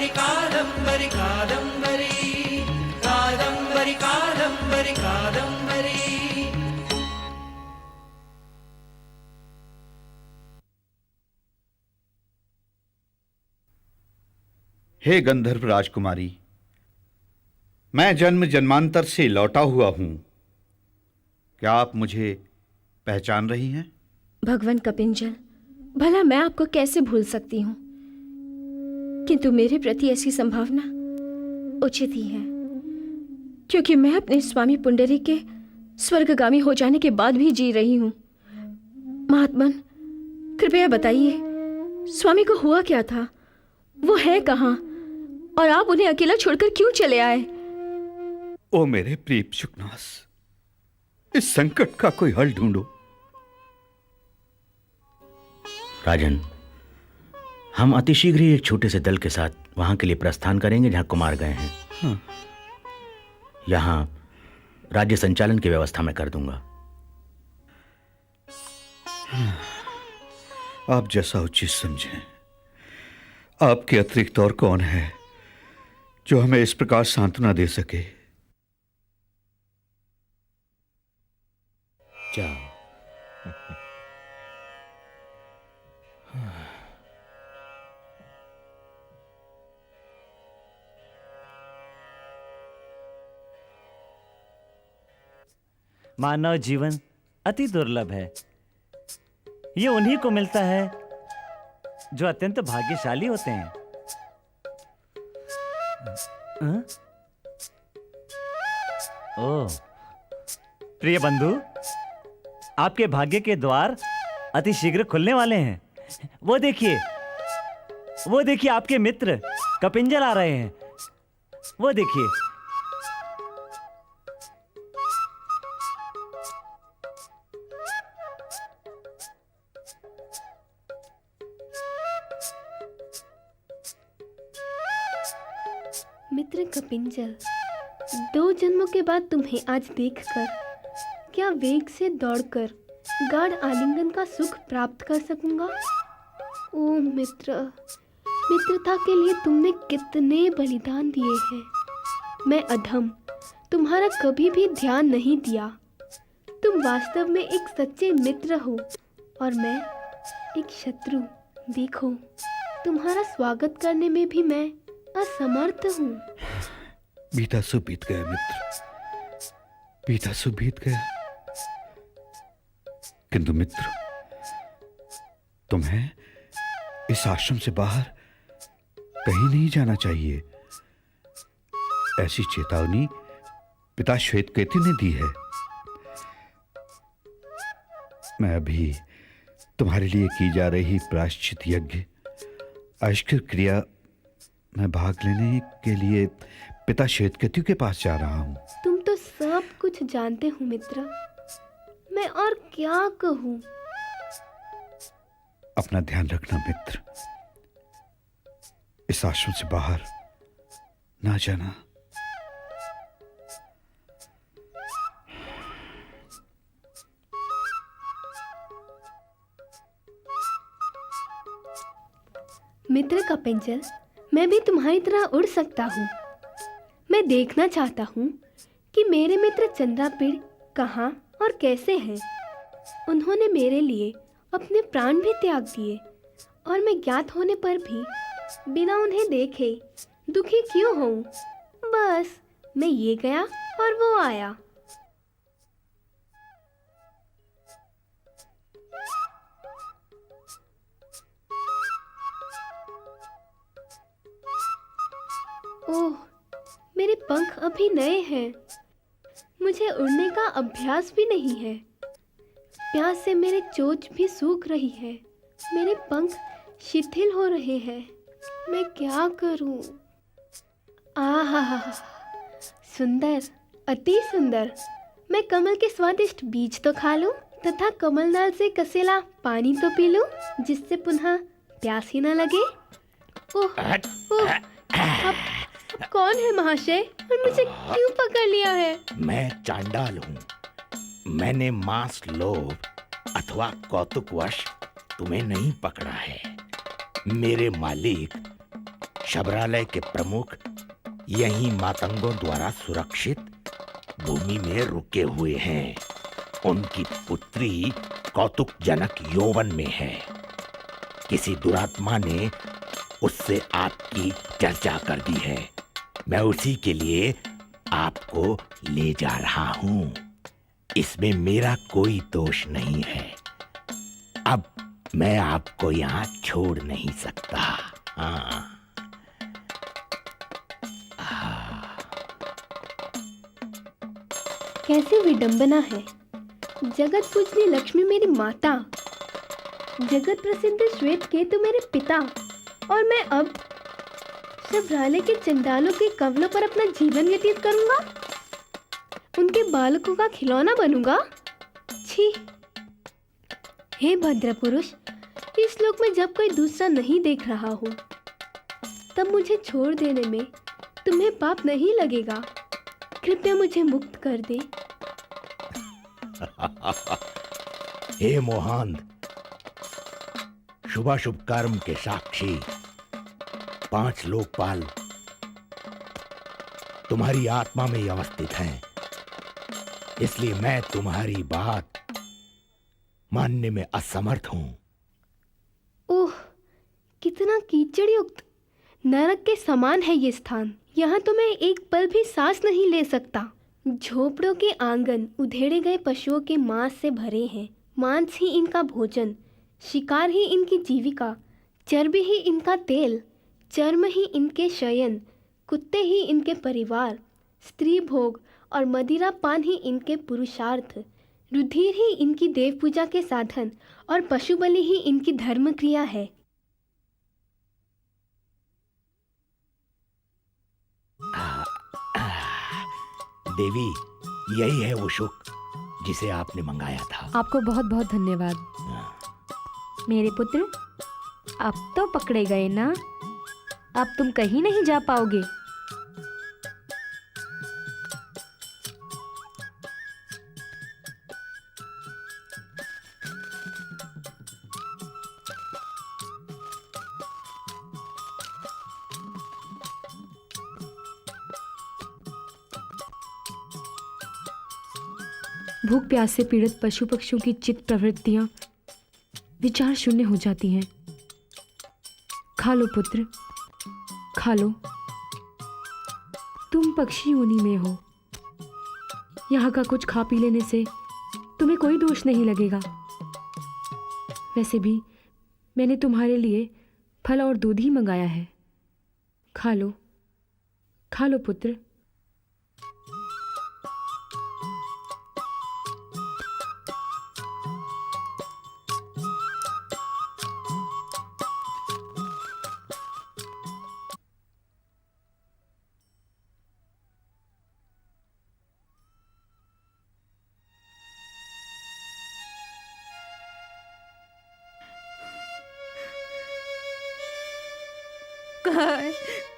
कादम्बरी कादम्बरी कादम्बरी कादम्बरी कादम्बरी कादम्बरी। हे गंधर्व राजकुमारी, मैं जन्म जन्मांतर से लौटा हुआ हूं। क्या आप मुझे पहचान रही हैं? भगवान कपिंजल, भला मैं आपको कैसे भूल सकती हूँ, किंतु मेरे प्रति ऐसी संभावना उचित ही है, क्योंकि मैं अपने स्वामी पुंडरीक के स्वर्गगामी हो जाने के बाद भी जी रही हूँ। महात्मन, कृपया बताइए, स्वामी को हुआ क्या था? वो है कहाँ? और आप उन्हें अकेला छोड़कर क्यों चले आए? ओ मेरे प्रिय शुकनास, इस संकट का कोई हल ढूंढो। राजन, हम अतिशीघ्र ही एक छोटे से दल के साथ वहां के लिए प्रस्थान करेंगे जहां कुमार गए हैं। हाँ। यहां राज्य संचालन की व्यवस्था मैं कर दूंगा। आप जैसा उचित समझें। आपके अतिरिक्त और कौन है जो हमें इस प्रकार सांत्वना दे सके? जाओ। मानव जीवन अति दुर्लभ है। ये उन्हीं को मिलता है जो अत्यंत भाग्यशाली होते हैं। हाँ? ओह, प्रिय बंधु, आपके भाग्य के द्वार अति शीघ्र खुलने वाले हैं। वो देखिए आपके मित्र कपिंजल आ रहे हैं। वो देखिए। मित्र कपिंजल, 2 जन्मों के बाद तुम्हें आज देखकर क्या वेग से दौड़कर गाढ़ आलिंगन का सुख प्राप्त कर सकूंगा? ओ मित्र, मित्रता के लिए तुमने कितने बलिदान दिए हैं। मैं अधम, तुम्हारा कभी भी ध्यान नहीं दिया। तुम वास्तव में एक सच्चे मित्र हो और मैं एक शत्रु। देखो, तुम्हारा स्वागत करने में भी मैं असमर्थ हूँ। बीता सो बीत गया मित्र, बीता सो बीत गया। किंतु मित्र, तुम्हें इस आश्रम से बाहर कहीं नहीं जाना चाहिए। ऐसी चेतावनी पिता श्वेतकेतु ने दी है। मैं अभी तुम्हारे लिए की जा रही प्रायश्चित यज्ञ अश्किर क्रिया में भाग लेने के लिए पिता श्वेतकेतु के पास जा रहा हूं। तुम तो सब कुछ जानते हो मित्र, मैं और क्या कहूं। अपना ध्यान रखना मित्र, इस आश्रम से बाहर ना जाना। मित्र कपिंजल, मैं भी तुम्हारी तरह उड़ सकता हूँ। मैं देखना चाहता हूँ कि मेरे मित्र चंद्रापीड़ कहाँ और कैसे हैं। उन्होंने मेरे लिए अपने प्राण भी त्याग दिए और मैं ज्ञात होने पर भी बिना उन्हें देखे दुखी क्यों हूँ? बस मैं ये गया और वो आया। ओह, मेरे पंख अभी नए हैं। मुझे उड़ने का अभ्यास भी नहीं है। प्यास से मेरे चोंच भी सूख रही है। मेरे पंख शिथिल हो रहे हैं। मैं क्या करूं? आहा, सुंदर, अति सुंदर। मैं कमल के स्वादिष्ट बीज तो खा लूं तथा कमलनाल से कसेला पानी तो पी लूं, जिससे पुनः प्यास ही न लगे। ओह, ओह, अब कौन है महाशय और मुझे क्यों पकड़ लिया है? मैं चांडाल हूँ। मैंने मांस लोभ अथवा कौतुकवश तुम्हें नहीं पकड़ा है। मेरे मालिक शबरालय के प्रमुख यहीं मातंगों द्वारा सुरक्षित भूमि में रुके हुए हैं। उनकी पुत्री कौतुकजनक यौवन में है। किसी दुरात्मा ने उससे आपकी चर्चा कर दी है। मैं उसी के लिए आपको ले जा रहा हूं। इसमें मेरा कोई दोष नहीं है। अब मैं आपको यहाँ छोड़ नहीं सकता। हाँ। कैसी विडंबना है। जगत पूजनी लक्ष्मी मेरी माता, जगत प्रसिद्ध श्वेत केतु मेरे पिता, और मैं अब शबरालय के चंडालों के कवलों पर अपना जीवन व्यतीत करूंगा, उनके बालकों का खिलौना बनूंगा। छी! हे भद्र पुरुष, इस लोक में जब कोई दूसरा नहीं देख रहा हो, तब मुझे छोड़ देने में तुम्हें पाप नहीं लगेगा। कृपया मुझे मुक्त कर दे। हे मोहांध, शुभाशुभ कर्म के साक्षी 5 लोकपाल तुम्हारी आत्मा में ही अवस्थित हैं। इसलिए मैं तुम्हारी बात मानने में असमर्थ हूं। ओह, कितना कीचड़ युक्त, नरक के समान है ये स्थान। यहाँ तो मैं एक पल भी सांस नहीं ले सकता। झोपड़ों के आंगन उधेड़े गए पशुओं के मांस से भरे हैं। मांस ही इनका भोजन, शिकार ही इनकी जीविका, चर्बी ही इनका तेल, चर्म ही इनके शयन, कुत्ते ही इनके परिवार, स्त्री भोग और मदिरा पान ही इनके पुरुषार्थ, रुधिर ही इनकी देव पूजा के साधन और पशु बलि ही इनकी धर्म क्रिया है। देवी, यही है वो सुख जिसे आपने मंगाया था। आपको बहुत बहुत धन्यवाद। मेरे पुत्र, अब तो पकड़े गए ना? अब तुम कहीं नहीं जा पाओगे। भूख प्यास से पीड़ित पशु पक्षियों की चित्त प्रवृत्तियां विचार शून्य हो जाती हैं। खा लो पुत्र, खा लो। तुम पक्षी योनि में हो। यहाँ का कुछ खा पी लेने से तुम्हें कोई दोष नहीं लगेगा। वैसे भी मैंने तुम्हारे लिए फल और दूध ही मंगाया है। खा लो पुत्र।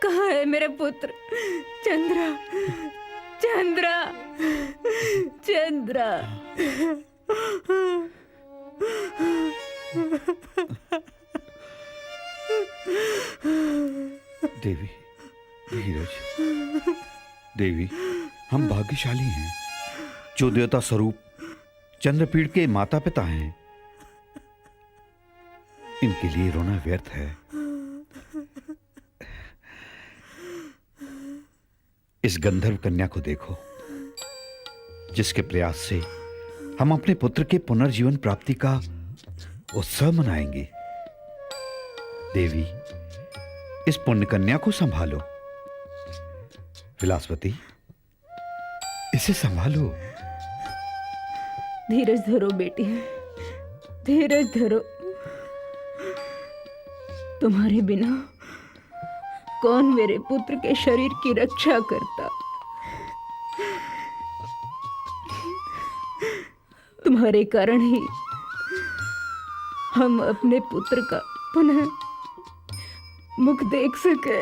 कहाँ है मेरा पुत्र? चंद्रा, चंद्रा, चंद्रा। देवी, धीरज। देवी, हम भाग्यशाली हैं जो देवता स्वरूप चंद्रपीड़ के माता पिता हैं। इनके लिए रोना व्यर्थ है। इस गंधर्व कन्या को देखो, जिसके प्रयास से हम अपने पुत्र के पुनर्जीवन प्राप्ति का उत्सव मनाएंगे। देवी, इस पुण्य कन्या को संभालो। विलासवती, इसे संभालो। धीरज धरो बेटी, धीरज धरो। तुम्हारे बिना कौन मेरे पुत्र के शरीर की रक्षा करता? तुम्हारे कारण ही हम अपने पुत्र का पुनः मुख देख सके।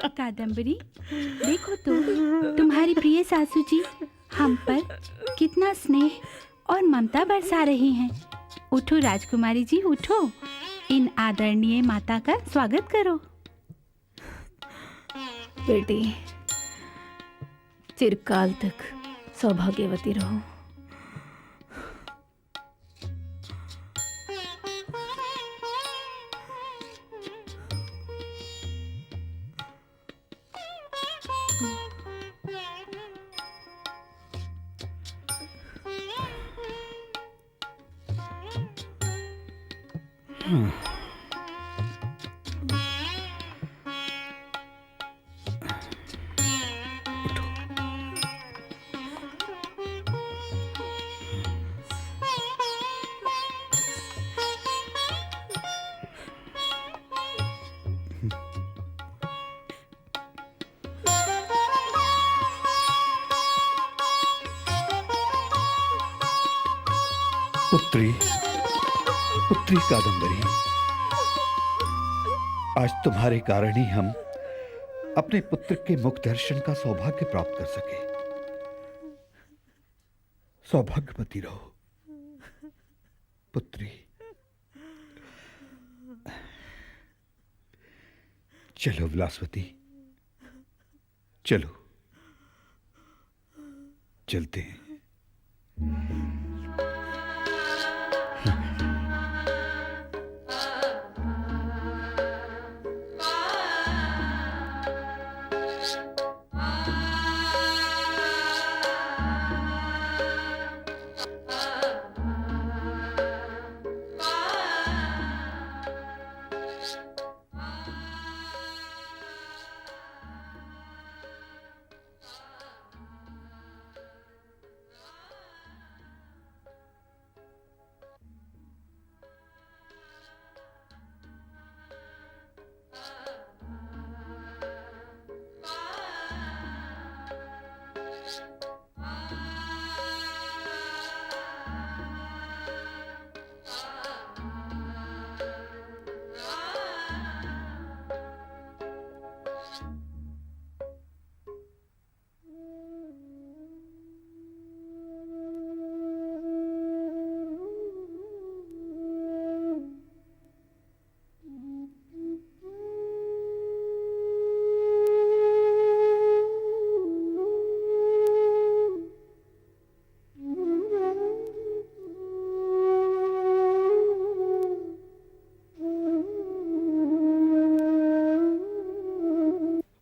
कादम्बरी, देखो तो तुम्हारी प्रिय सासू जी हम पर कितना स्नेह और ममता बरसा रही हैं। उठो राजकुमारी जी, उठो, इन आदरणीय माता का स्वागत करो। बेटी, चिरकाल तक सौभाग्यवती रहो। पुत्री, पुत्री कादम्बरी, आज तुम्हारे कारण ही हम अपने पुत्र के मुख दर्शन का सौभाग्य प्राप्त कर सके। सौभाग्यवती रहो पुत्री। चलो विलासवती, चलो, चलते हैं।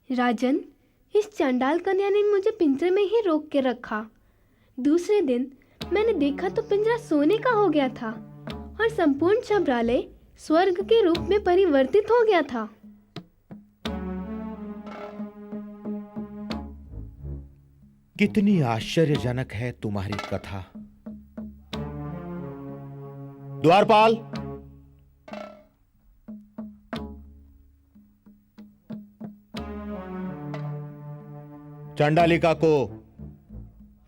राजन, इस चांडाल कन्या ने मुझे पिंजरे में ही रोक के रखा। दूसरे दिन मैंने देखा तो पिंजरा सोने का हो गया था और संपूर्ण छबरालय स्वर्ग के रूप में परिवर्तित हो गया था। कितनी आश्चर्यजनक है तुम्हारी कथा। द्वारपाल, चंडालिका को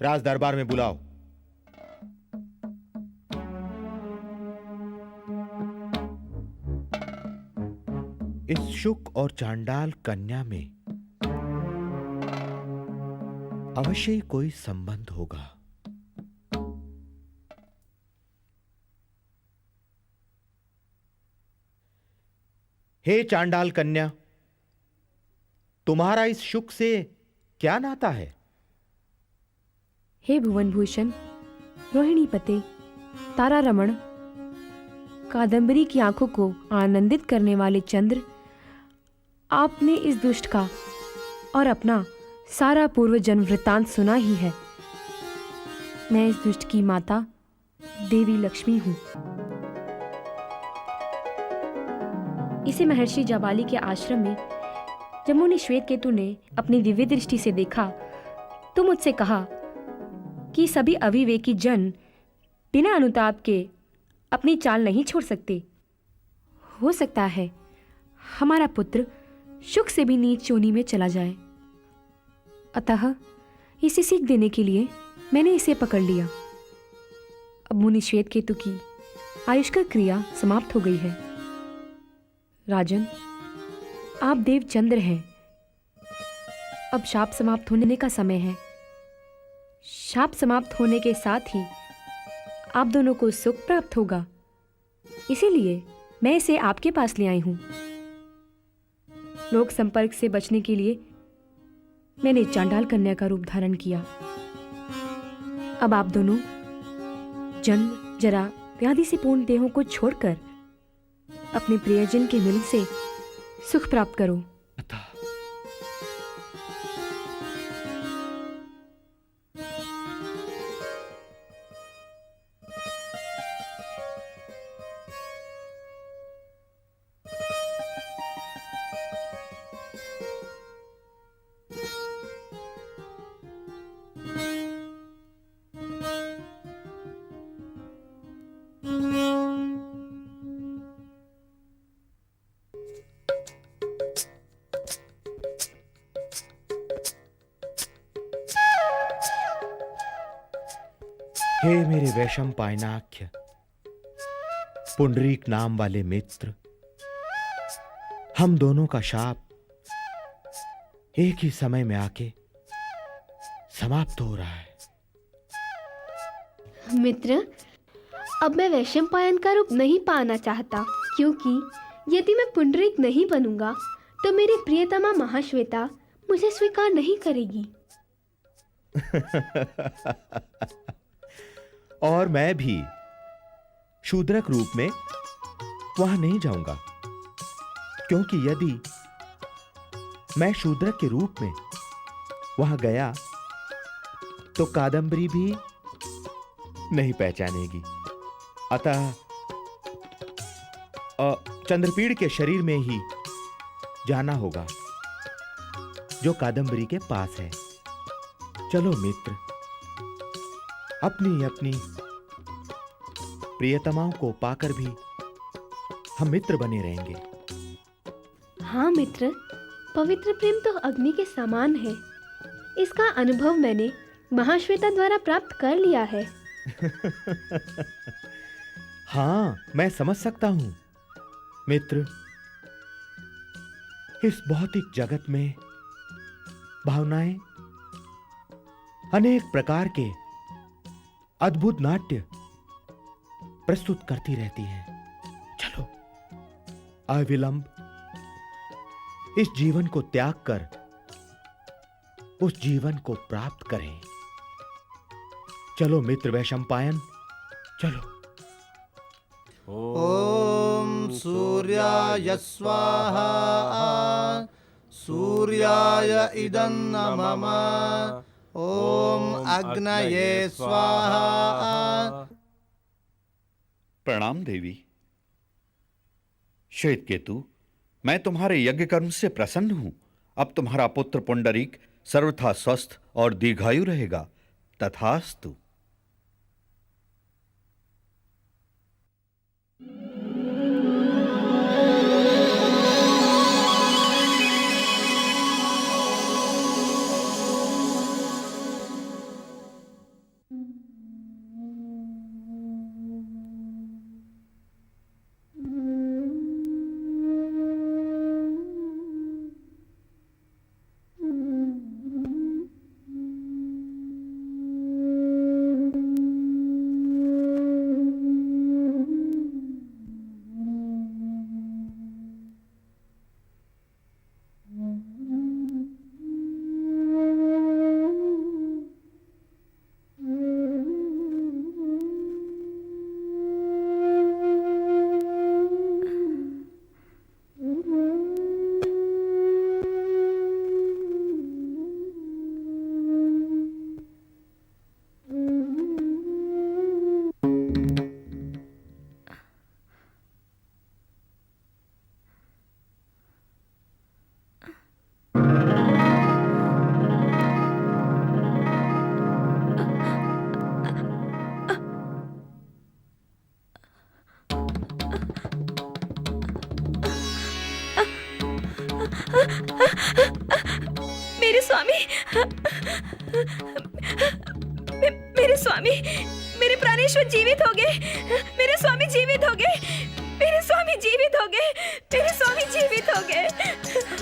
राज दरबार में बुलाओ। इस शुक और चांडाल कन्या में अवश्य ही कोई संबंध होगा। हे चांडाल कन्या, तुम्हारा इस शुक से क्या नाता है? हे भुवनभूषण, रोहिणी पते, तारा रमण, कादम्बरी की आंखों को आनंदित करने वाले चंद्र, आपने इस दुष्ट का और अपना सारा पूर्व जन्म वृत्तांत सुना ही है। मैं इस दुष्ट की माता देवी लक्ष्मी हूं। इसे महर्षि जाबाली के आश्रम में जब मुनि श्वेतकेतु ने अपनी दिव्य दृष्टि से देखा तो मुझसे कहा कि सभी अविवेकी जन बिना अनुताप के अपनी चाल नहीं छोड़ सकते। हो सकता है हमारा पुत्र शुक से भी नीच योनि में चला जाए अतः इसे सीख देने के लिए मैंने इसे पकड़ लिया। अब मुनि श्वेतकेतु की आयुष्कर क्रिया समाप्त हो गई है। राजन, आप देवचंद्र हैं। अब शाप समाप्त होने का समय है। शाप समाप्त होने के साथ ही आप दोनों को सुख प्राप्त होगा। इसीलिए मैं इसे आपके पास ले आई हूं। लोक संपर्क से बचने के लिए मैंने चांडाल कन्या का रूप धारण किया। अब आप दोनों जन्म, जरा व्याधि से पूर्ण देहों को छोड़कर अपने प्रियजन के मिलन से सुख प्राप्त करो। हे मेरे वैशंपायनाख्य, पुंडरीक नाम वाले मित्र, हम दोनों का शाप एक ही समय में आके समाप्त हो रहा है। मित्र, अब मैं वैशंपायन का रूप नहीं पाना चाहता, क्योंकि यदि मैं पुंडरीक नहीं बनूंगा तो मेरी प्रियतमा महाश्वेता मुझे स्वीकार नहीं करेगी। और मैं भी शूद्रक रूप में वहां नहीं जाऊंगा, क्योंकि यदि मैं शूद्रक के रूप में वहां गया तो कादंबरी भी नहीं पहचानेगी। अतः चंद्रपीड़ के शरीर में ही जाना होगा, जो कादंबरी के पास है। चलो मित्र, अपनी अपनी प्रियतमाओं को पाकर भी हम मित्र बने रहेंगे। हाँ मित्र, पवित्र प्रेम तो अग्नि के समान है। इसका अनुभव मैंने महाश्वेता द्वारा प्राप्त कर लिया है। हाँ, मैं समझ सकता हूं मित्र। इस भौतिक जगत में भावनाएं अनेक प्रकार के अद्भुत नाट्य प्रस्तुत करती रहती हैं। चलो अविलंब इस जीवन को त्याग कर उस जीवन को प्राप्त करें। चलो मित्र वैशंपायन, चलो। ॐ सूर्याय स्वाहा सूर्याय इदं नमः ॐ अग्नये स्वाहा। प्रणाम देवी। श्वेतकेतु, मैं तुम्हारे यज्ञ कर्म से प्रसन्न हूं। अब तुम्हारा पुत्र पुंडरीक सर्वथा स्वस्थ और दीर्घायु रहेगा। तथास्तु। मेरे स्वामी, मेरे स्वामी, मेरे प्राणेश्वर जीवित हो गए। मेरे स्वामी जीवित हो गए। मेरे स्वामी जीवित हो गए। मेरे स्वामी जीवित हो गए।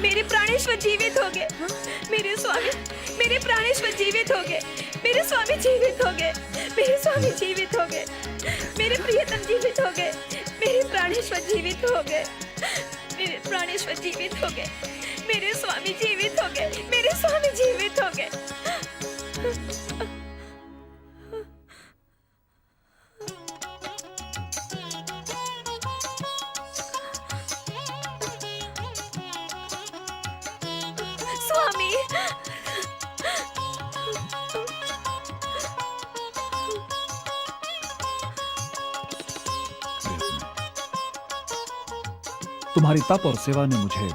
मेरे प्राणेश्वर जीवित हो गए। मेरे स्वामी, मेरे प्राणेश्वर जीवित हो गए। मेरे स्वामी जीवित हो गए। मेरे स्वामी जीवित हो गए। मेरे प्रियतम जीवित हो गए। मेरे प्राणेश्वर जीवित हो गए। मेरे प्राणेश्वर जीवित हो गए। मेरे स्वामी जीवित हो गए। मेरे स्वामी जीवित हो गए। स्वामी, तुम्हारी तप और सेवा ने मुझे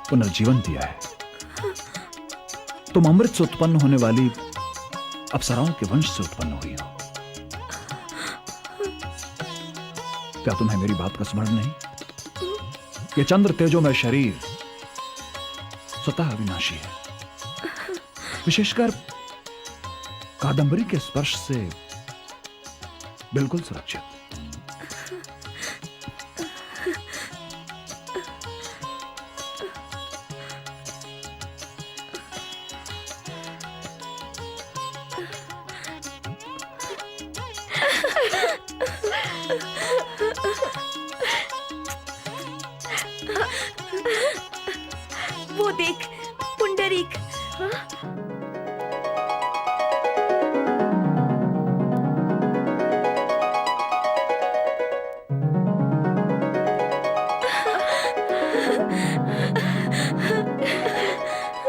पुनर्जीवन दिया है। तुम अमृत से उत्पन्न होने वाली अप्सराओं के वंश से उत्पन्न हुई हो। क्या तुम्हें मेरी बात का स्मरण नहीं? ये चंद्र तेजोमय शरीर स्वतः अविनाशी है, विशेषकर कादंबरी के स्पर्श से बिल्कुल सुरक्षित। वो देख, पुंडरीक।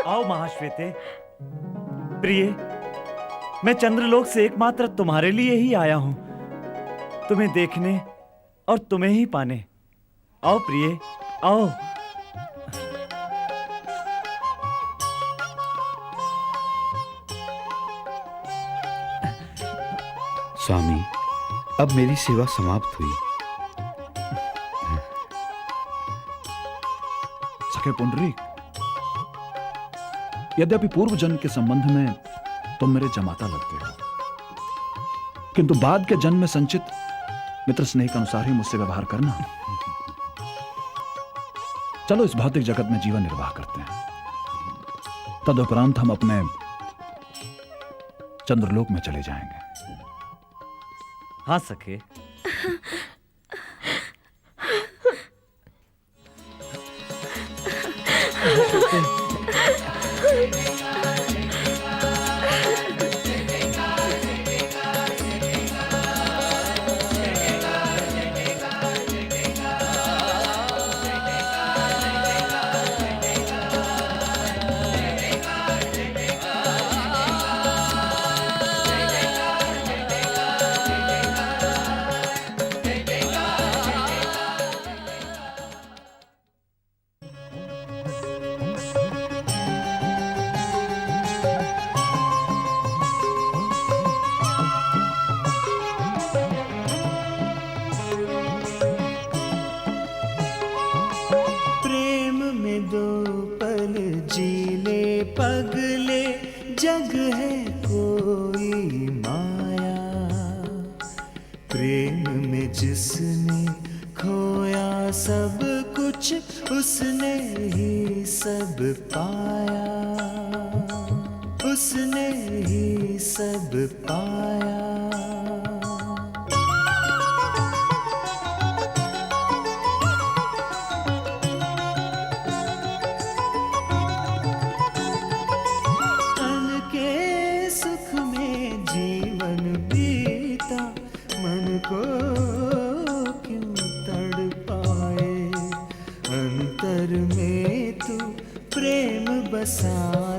आओ महाश्वेते। प्रिय, मैं चंद्रलोक से एकमात्र तुम्हारे लिए ही आया हूं, तुम्हें देखने और तुम्हें ही पाने। आओ प्रिय, आओ। स्वामी, अब मेरी सेवा समाप्त हुई। सखे पुंडरीक, यद्यपि पूर्व जन्म के संबंध में तुम मेरे जमाता लगते हो, किंतु बाद के जन्म में संचित मित्र स्नेह के अनुसार ही मुझसे व्यवहार करना। चलो इस भौतिक जगत में जीवन निर्वाह करते हैं, तदुपरांत हम अपने चंद्रलोक में चले जाएंगे। हाँ सखे। पगले जग है कोई माया, प्रेम में जिसने खोया सब कुछ उसने ही सब पाया, उसने ही सब पाया। बसा